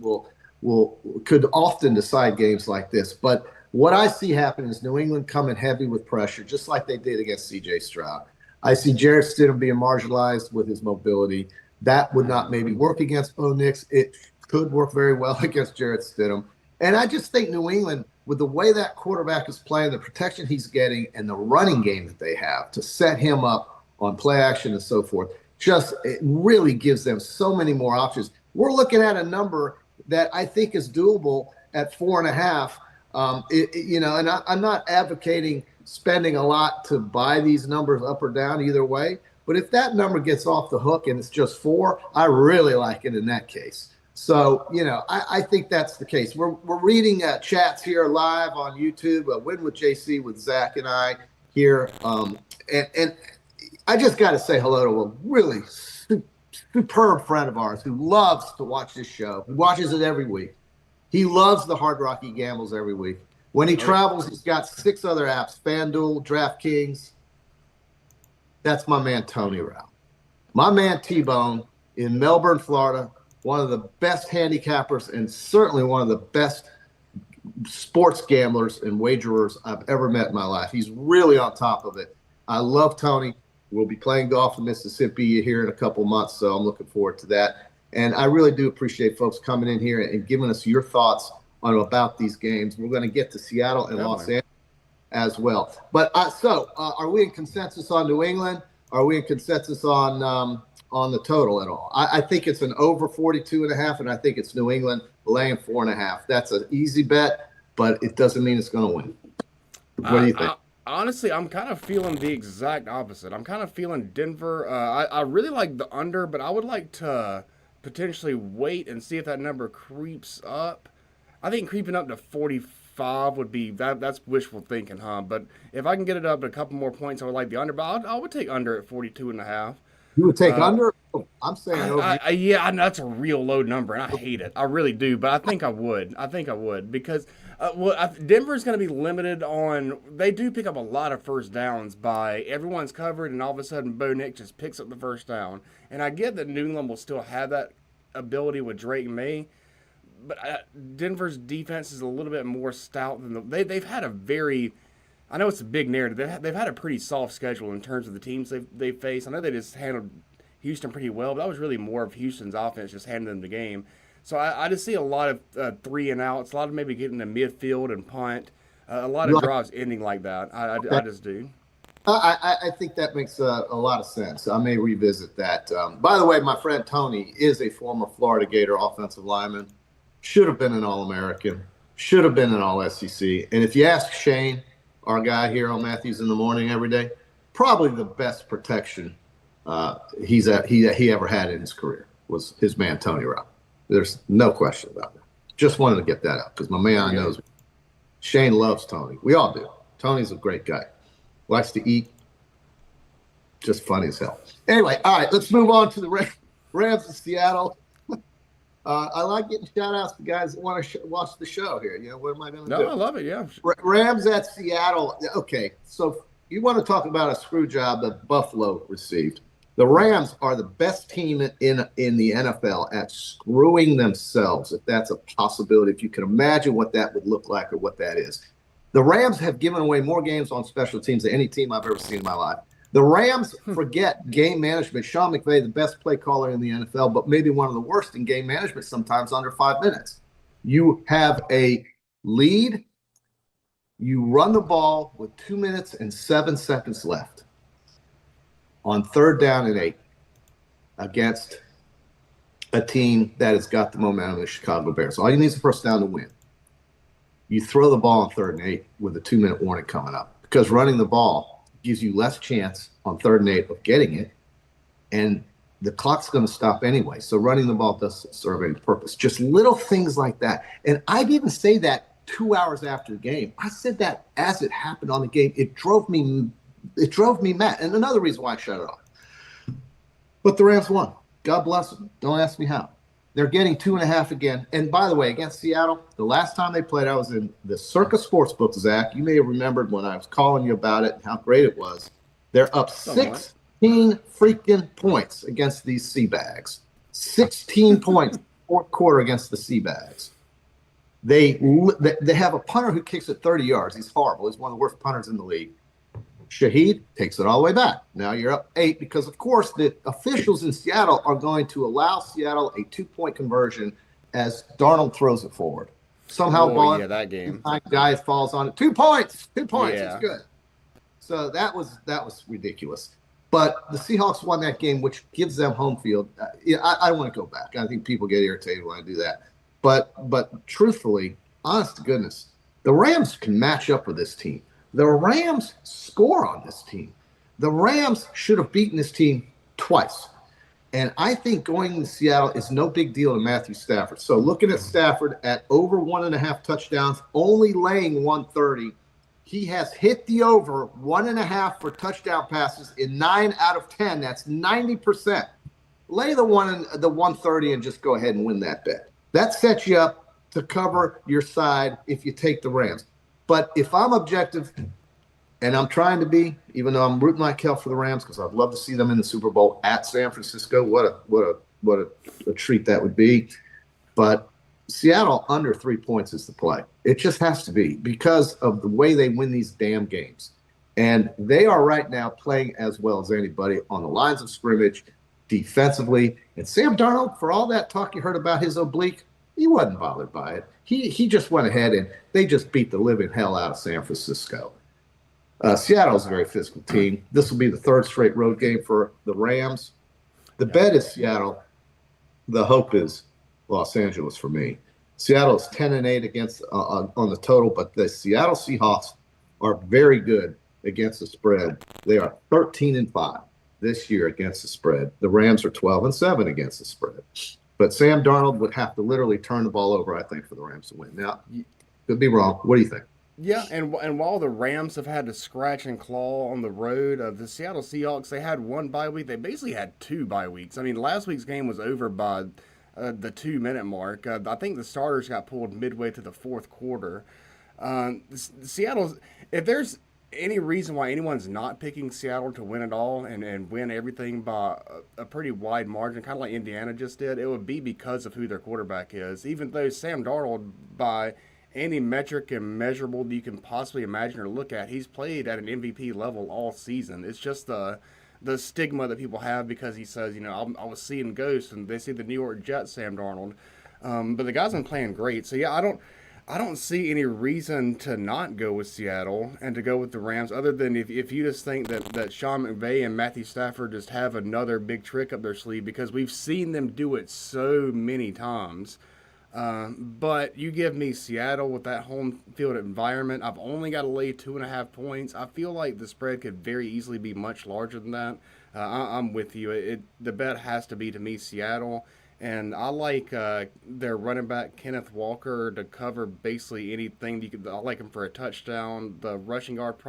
S11: could often decide games like this, but what I see happen is New England coming heavy with pressure, just like they did against C.J. Stroud. I see Jarrett Stidham being marginalized with his mobility. That would not maybe work against Bo Nix. It could work very well against Jarrett Stidham. And I just think New England, with the way that quarterback is playing, the protection he's getting, and the running game that they have to set him up on play action and so forth, it really gives them so many more options. We're looking at a number that I think is doable at 4.5. And I'm not advocating spending a lot to buy these numbers up or down either way. But if that number gets off the hook and it's just 4, I really like it in that case. So, I think that's the case. We're reading chats here live on YouTube, Win with JC with Zach and I here. And I just got to say hello to a really superb friend of ours who loves to watch this show. He watches it every week. He loves the Hard Rock. He gambles every week. When he travels, he's got 6 other apps: FanDuel, DraftKings. That's my man, Tony Rao. My man, T-Bone, in Melbourne, Florida, one of the best handicappers and certainly one of the best sports gamblers and wagerers I've ever met in my life. He's really on top of it. I love Tony. We'll be playing golf in Mississippi here in a couple months, so I'm looking forward to that. And I really do appreciate folks coming in here and giving us your thoughts about these games. We're going to get to Seattle and Los Angeles as well. But are we in consensus on New England? Are we in consensus on the total at all? I think it's an over 42.5, and I think it's New England laying 4.5. That's an easy bet, but it doesn't mean it's going to win. What do you think?
S12: Honestly, I'm kind of feeling the exact opposite. I'm kind of feeling Denver. I really like the under, but I would like to potentially wait and see if that number creeps up. I think creeping up to 45 would be that's wishful thinking, huh? But if I can get it up a couple more points, I would like the under. But I would take under at 42.5.
S11: You would take under? I'm saying over.
S12: Yeah, I know that's a real low number, and I hate it. I really do, but I think I would. Because Denver's going to be limited on. They do pick up a lot of first downs by everyone's covered, and all of a sudden Bo Nix just picks up the first down. And I get that New England will still have that ability with Drake May, but Denver's defense is a little bit more stout than they've had a very. I know it's a big narrative. They've had a pretty soft schedule in terms of the teams they've faced. I know they just handled Houston pretty well, but that was really more of Houston's offense just handling them the game. So I just see a lot of 3 and outs, a lot of maybe getting to midfield and punt, a lot of drives ending like that. I just do.
S11: I think that makes a lot of sense. I may revisit that. By the way, my friend Tony is a former Florida Gator offensive lineman. Should have been an All-American. Should have been an All-SEC. And if you ask Shane, our guy here on Matthews in the Morning every day, probably the best protection he ever had in his career was his man Tony Rao. There's no question about that. Just wanted to get that out because my man knows. Shane loves Tony. We all do. Tony's a great guy. Likes to eat. Just funny as hell. Anyway, all right, let's move on to the Rams in Seattle. I like getting shout-outs to guys that want to watch the show here. What am I going to do?
S12: No, I love it, yeah.
S11: Rams at Seattle. Okay, so you want to talk about a screw job that Buffalo received. The Rams are the best team in the NFL at screwing themselves, if that's a possibility, if you can imagine what that would look like or what that is. The Rams have given away more games on special teams than any team I've ever seen in my life. The Rams forget game management. Sean McVay, the best play caller in the NFL, but maybe one of the worst in game management sometimes under 5 minutes. You have a lead. You run the ball with 2 minutes and 7 seconds left on 3rd down and 8 against a team that has got the momentum of the Chicago Bears. All you need is a first down to win. You throw the ball on 3rd and 8 with a 2-minute warning coming up, because running the ball gives you less chance on 3rd and 8 of getting it, and the clock's going to stop anyway. So running the ball doesn't serve any purpose. Just little things like that. And I didn't say that 2 hours after the game. I said that as it happened on the game. It drove me mad. And another reason why I shut it off. But the Rams won. God bless them. Don't ask me how. They're getting 2.5 again. And by the way, against Seattle, the last time they played, I was in the Circus Sportsbook, Zach. You may have remembered when I was calling you about it and how great it was. They're up 16 freaking points against these Seabags. 16 points, 4th quarter against the Seabags. They have a punter who kicks it 30 yards. He's horrible. He's one of the worst punters in the league. Shaheed takes it all the way back. Now you're up 8 because, of course, the officials in Seattle are going to allow Seattle a 2-point conversion as Darnold throws it forward. Somehow,
S12: that game.
S11: Guy falls on it. 2 points. 2 points.
S12: Yeah.
S11: It's good. So that was ridiculous. But the Seahawks won that game, which gives them home field. I want to go back. I think people get irritated when I do that. But truthfully, honest to goodness, the Rams can match up with this team. The Rams score on this team. The Rams should have beaten this team twice. And I think going to Seattle is no big deal to Matthew Stafford. So looking at Stafford at over 1.5 touchdowns, only laying 130, he has hit the over 1.5 for touchdown passes in 9 out of 10. That's 90%. Lay the 130 and just go ahead and win that bet. That sets you up to cover your side if you take the Rams. But if I'm objective, and I'm trying to be, even though I'm rooting like hell for the Rams because I'd love to see them in the Super Bowl at San Francisco. What a treat that would be. But Seattle under 3 points is the play. It just has to be because of the way they win these damn games. And they are right now playing as well as anybody on the lines of scrimmage, defensively. And Sam Darnold, for all that talk you heard about his oblique, he wasn't bothered by it. He just went ahead and they just beat the living hell out of San Francisco. Seattle's a very physical team. This will be the 3rd straight road game for the Rams. The bet is Seattle. The hope is Los Angeles for me. Seattle is 10-8 against on the total, but the Seattle Seahawks are very good against the spread. They are 13-5 this year against the spread. The Rams are 12-7 against the spread. But Sam Darnold would have to literally turn the ball over, I think, for the Rams to win. Now, could be wrong. What do you think?
S12: Yeah, and while the Rams have had to scratch and claw on the road of the Seattle Seahawks, they had 1 bye week. They basically had 2 bye weeks. I mean, last week's game was over by the 2-minute mark. I think the starters got pulled midway to the 4th quarter. Seattle's, if there's any reason why anyone's not picking Seattle to win it all and win everything by a pretty wide margin, kind of like Indiana just did, it would be because of who their quarterback is. Even though Sam Darnold, by any metric and measurable that you can possibly imagine or look at, he's played at an MVP level all season. It's just the stigma that people have because he says, I was seeing ghosts, and they see the New York Jets, Sam Darnold. But the guy's been playing great. So, yeah, I don't see any reason to not go with Seattle and to go with the Rams, other than if you just think that Sean McVay and Matthew Stafford just have another big trick up their sleeve, because we've seen them do it so many times. But you give me Seattle with that home field environment. I've only got to lay 2.5 points. I feel like the spread could very easily be much larger than that. I'm with you. The bet has to be, to me, Seattle. And I like their running back, Kenneth Walker, to cover basically anything. I like him for a touchdown. The rushing yard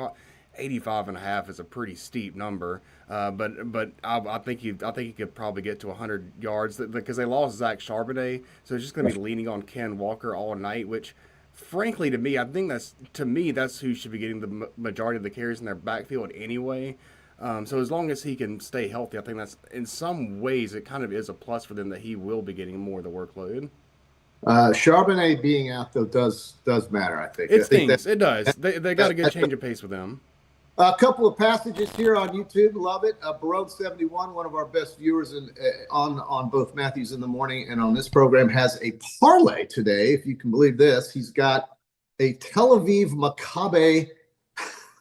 S12: 85.5 is a pretty steep number. But I think he could probably get to 100 yards because they lost Zach Charbonnet. So it's just going to be leaning on Ken Walker all night, which, frankly, to me, that's who should be getting the majority of the carries in their backfield anyway. So as long as he can stay healthy, I think that's, in some ways, it kind of is a plus for them that he will be getting more of the workload.
S11: Charbonnet being out, though, does matter, I think.
S12: It stinks. It does. They got a good change of pace with them.
S11: A couple of passages here on YouTube. Love it. Barone71, one of our best viewers on both Matthews in the Morning and on this program, has a parlay today, if you can believe this. He's got a Tel Aviv Maccabi,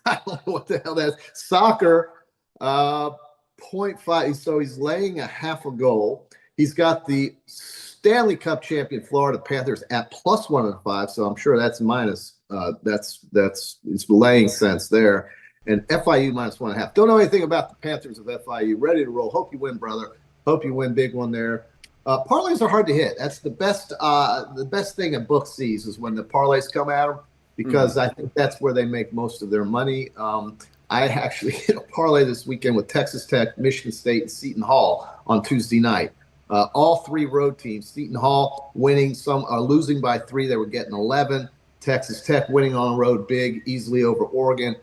S11: I don't know what the hell that is, soccer, 0.5. So he's laying a half a goal. He's got the Stanley Cup champion Florida Panthers at plus 105. So I'm sure that's minus. It's laying sense there. And FIU minus 1.5. Don't know anything about the Panthers of FIU. Ready to roll. Hope you win, brother. Hope you win big one there. Parlays are hard to hit. That's the best. The best thing a book sees is when the parlays come at them, because I think that's where they make most of their money. I actually hit a parlay this weekend with Texas Tech, Michigan State, and Seton Hall on Tuesday night. All three road teams. Seton Hall winning, some are losing by 3. They were getting 11. Texas Tech winning on the road big, easily over Oregon.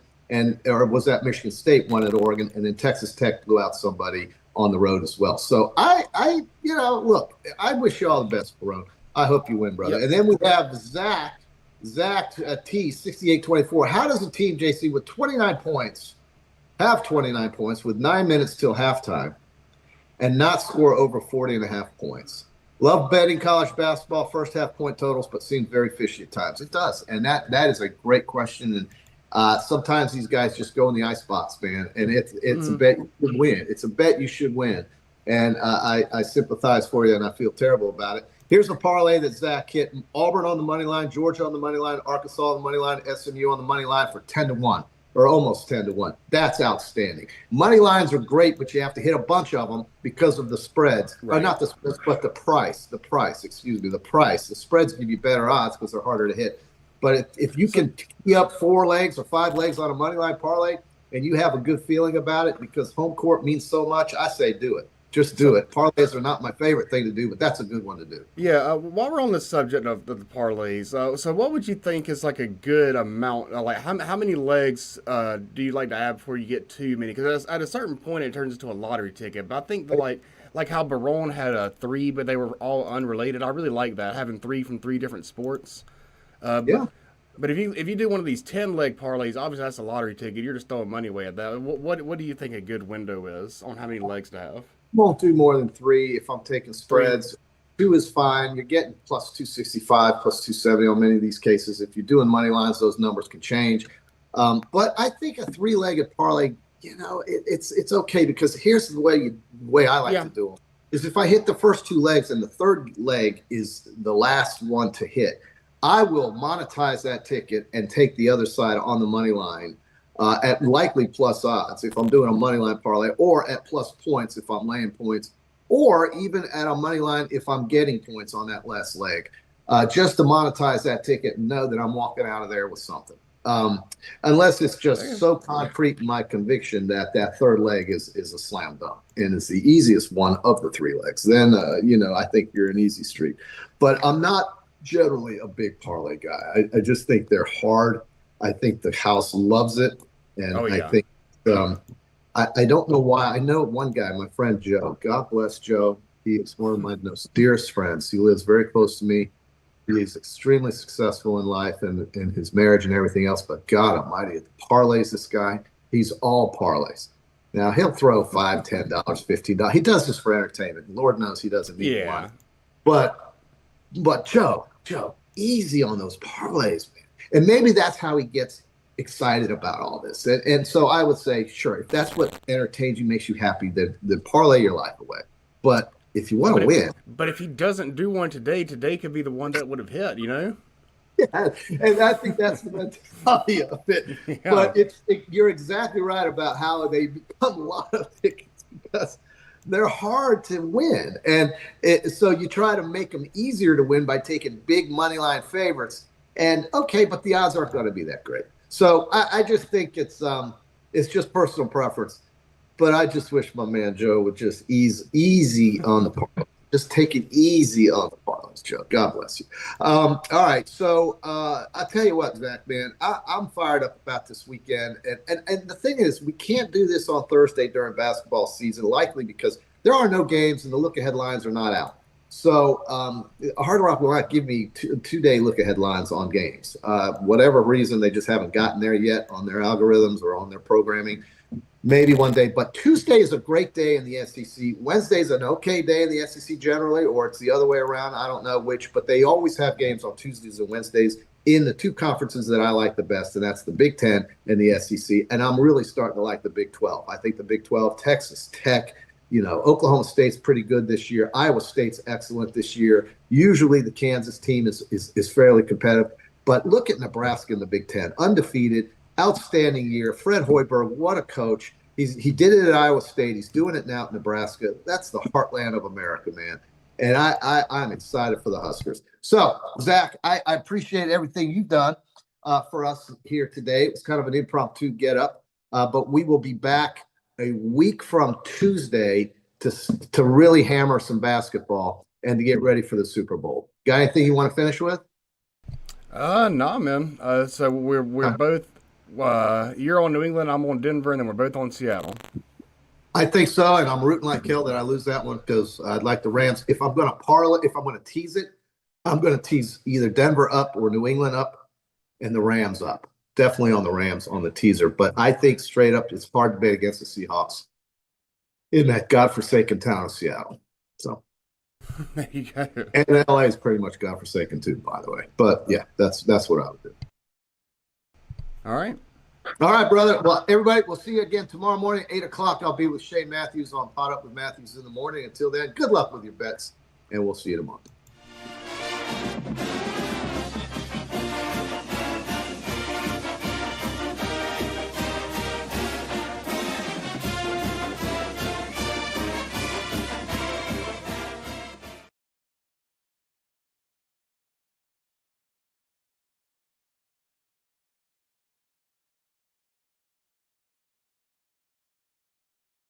S11: Or was that Michigan State won at Oregon, and then Texas Tech blew out somebody on the road as well. So look, I wish you all the best, Barone. I hope you win, brother. Yep. And then we have Zach T, 68-24. How does a team, JC, with 29 points, have 29 points with 9 minutes till halftime and not score over 40.5 points? Love betting college basketball first half point totals, but seems very fishy at times. It does, and that is a great question. And sometimes these guys just go in the ice box, man, and it's a bet you should win. It's a bet you should win, and I sympathize for you, and I feel terrible about it. Here's a parlay that Zach hit: Auburn on the money line, Georgia on the money line, Arkansas on the money line, SMU on the money line for 10-1 or almost 10-1. That's outstanding. Money lines are great, but you have to hit a bunch of them because of the spreads. Right. Or not the spreads, but the price. The price. The spreads give you better odds because they're harder to hit. But if you can tee up 4 legs or 5 legs on a money line parlay and you have a good feeling about it because home court means so much, I say do it. Just do it. Parlays are not my favorite thing to do, but that's a good one to do.
S12: Yeah. While we're on the subject of the parlays, so what would you think is like a good amount? Like how many legs do you like to add before you get too many? Because at a certain point it turns into a lottery ticket. But I think that like how Barone had 3, but they were all unrelated. I really like that, having 3 from 3 different sports. But if you do one of these 10-leg parlays, obviously that's a lottery ticket. You're just throwing money away at that. What do you think a good window is on how many legs to have?
S11: Won't do more than 3 if I'm taking spreads. 2 is fine. You're getting plus 265, plus 270 on many of these cases. If you're doing money lines, those numbers can change. But I think a 3-legged parlay, it's okay, because here's the way I like to do them. Is if I hit the first 2 legs and the third leg is the last one to hit, I will monetize that ticket and take the other side on the money line at likely plus odds if I'm doing a money line parlay, or at plus points if I'm laying points, or even at a money line if I'm getting points on that last leg, just to monetize that ticket and know that I'm walking out of there with something. Unless it's just so concrete in my conviction that that third leg is a slam dunk and it's the easiest one of the 3 legs, then I think you're an easy street. But I'm not generally a big parlay guy. I just think they're hard. I think the house loves it, and I think I don't know why. I know one guy, my friend Joe. God bless Joe. He is one of my dearest friends. He lives very close to me. He is extremely successful in life and in his marriage and everything else. But God Almighty, the parlays, this guy, he's all parlays. Now he'll throw $5, $10, $15. He does this for entertainment. Lord knows he doesn't need money. But Joe, easy on those parlays, man. And maybe that's how he gets excited about all this. And so I would say, sure, if that's what entertains you, makes you happy, then parlay your life away. But if you want to win.
S12: But if he doesn't do one today could be the one that would have hit,
S11: Yeah, and I think that's the mentality of it. Yeah. But you're exactly right about how they become a lot of tickets, because they're hard to win. And so you try to make them easier to win by taking big money line favorites. And okay, but the odds aren't going to be that great. So I just think it's just personal preference. But I just wish my man Joe would just easy on the parlays. Just take it easy on the parlays, Joe. God bless you. All right, so I'll tell you what, Zach, man, I'm fired up about this weekend. And the thing is, we can't do this on Thursday during basketball season, likely because there are no games and the look-ahead lines are not out. So Hard Rock will not give me two-day look-ahead lines on games. Whatever reason, they just haven't gotten there yet on their algorithms or on their programming. Maybe one day, but Tuesday is a great day in the SEC. Wednesday is an okay day in the SEC generally, or it's the other way around. I don't know which, but they always have games on Tuesdays and Wednesdays in the two conferences that I like the best, and that's the Big Ten and the SEC. And I'm really starting to like the Big 12. I think the Big 12, Texas Tech, Oklahoma State's pretty good this year. Iowa State's excellent this year. Usually the Kansas team is fairly competitive. But look at Nebraska in the Big Ten, undefeated. Outstanding year. Fred Hoiberg, what a coach. He did it at Iowa State. He's doing it now at Nebraska. That's the heartland of America, man. And I'm excited for the Huskers. So, Zach, I appreciate everything you've done for us here today. It was kind of an impromptu get up, but we will be back a week from Tuesday to really hammer some basketball and to get ready for the Super Bowl. Got anything you want to finish with?
S12: No, man. So we're both. You're on New England, I'm on Denver, and then we're both on Seattle.
S11: I think so, and I'm rooting like hell that I lose that one because I'd like the Rams. If I'm going to parlay, if I'm going to tease it, I'm going to tease either Denver up or New England up and the Rams up. Definitely on the Rams on the teaser, but I think straight up it's hard to bet against the Seahawks in that godforsaken town of Seattle. So
S12: there you go.
S11: And LA is pretty much godforsaken too, by the way. But yeah, that's what I would do.
S12: All right.
S11: All right, brother. Well, everybody, we'll see you again tomorrow morning, 8 o'clock. I'll be with Shane Matthews on PodUp with Matthews in the morning. Until then, good luck with your bets, and we'll see you tomorrow.